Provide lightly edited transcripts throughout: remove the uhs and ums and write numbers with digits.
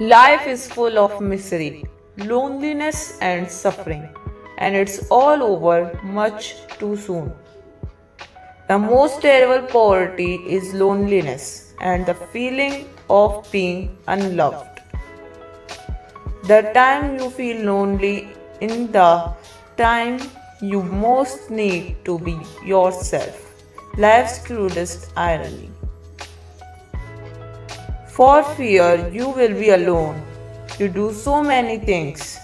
Life is full of misery, loneliness, and suffering, and it's all over much too soon. The most terrible poverty is loneliness and the feeling of being unloved. The time you feel lonely in the time you most need to be yourself. Life's crudest irony. For fear you will be alone. You do so many things.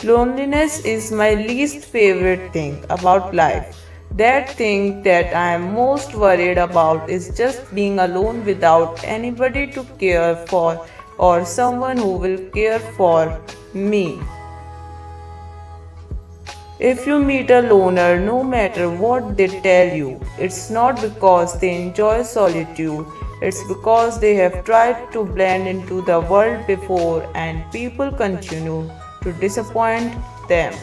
Loneliness is my least favorite thing about life. That thing that I am most worried about is just being alone without anybody to care for or someone who will care for me. If you meet a loner, no matter what they tell you, it's not because they enjoy solitude, it's because they have tried to blend into the world before and people continue to disappoint them.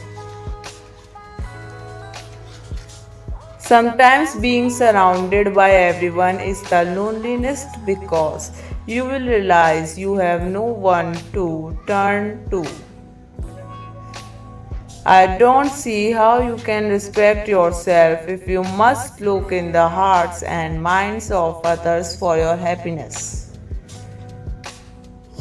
Sometimes being surrounded by everyone is the loneliest because you will realize you have no one to turn to. I don't see how you can respect yourself if you must look in the hearts and minds of others for your happiness.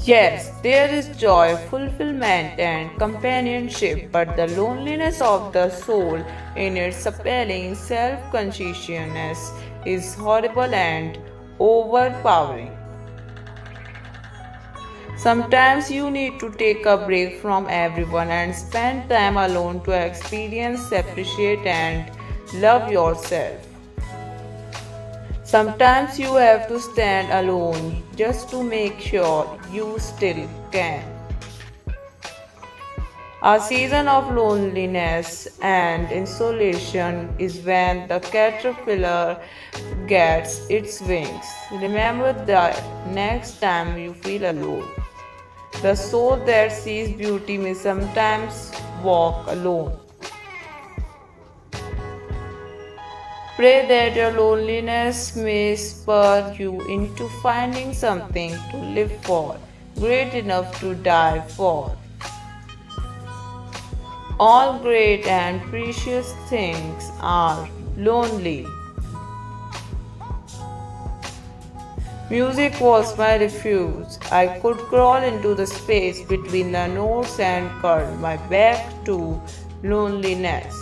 Yes, there is joy, fulfillment, and companionship, but the loneliness of the soul in its appalling self consciousness is horrible and overpowering. Sometimes you need to take a break from everyone and spend time alone to experience, appreciate, and love yourself. Sometimes you have to stand alone just to make sure you still can. A season of loneliness and isolation is when the caterpillar gets its wings. Remember that next time you feel alone. The soul that sees beauty may sometimes walk alone. Pray that your loneliness may spur you into finding something to live for, great enough to die for. All great and precious things are lonely. Music was my refuge. I could crawl into the space between the notes and curl my back to loneliness.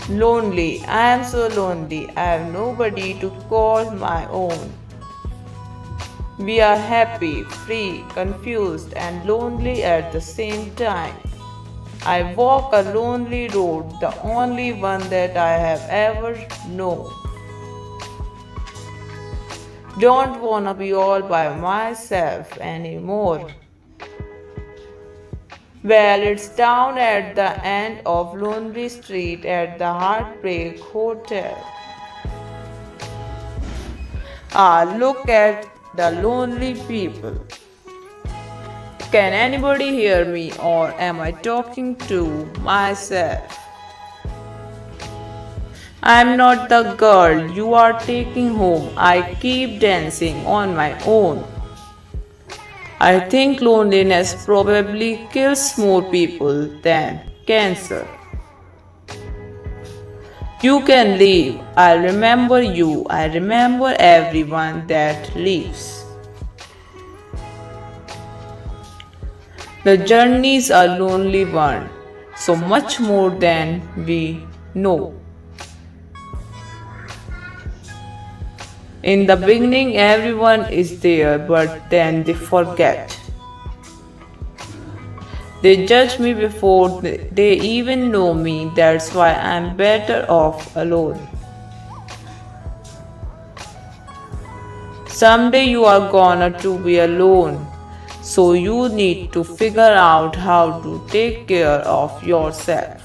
Lonely, I am so lonely. I have nobody to call my own. We are happy, free, confused, and lonely at the same time. I walk a lonely road, the only one that I have ever known. Don't wanna be all by myself anymore. Well, it's down at the end of Lonely Street at the Heartbreak Hotel. Ah, look at the lonely people. Can anybody hear me or am I talking to myself? I'm not the girl you are taking home. I keep dancing on my own. I think loneliness probably kills more people than cancer. You can leave. I'll remember you. I remember everyone that leaves. The journey's a lonely one, so much more than we know. In the beginning, everyone is there, but then they forget. They judge me before they even know me, that's why I'm better off alone. Someday you are gonna to be alone, so you need to figure out how to take care of yourself.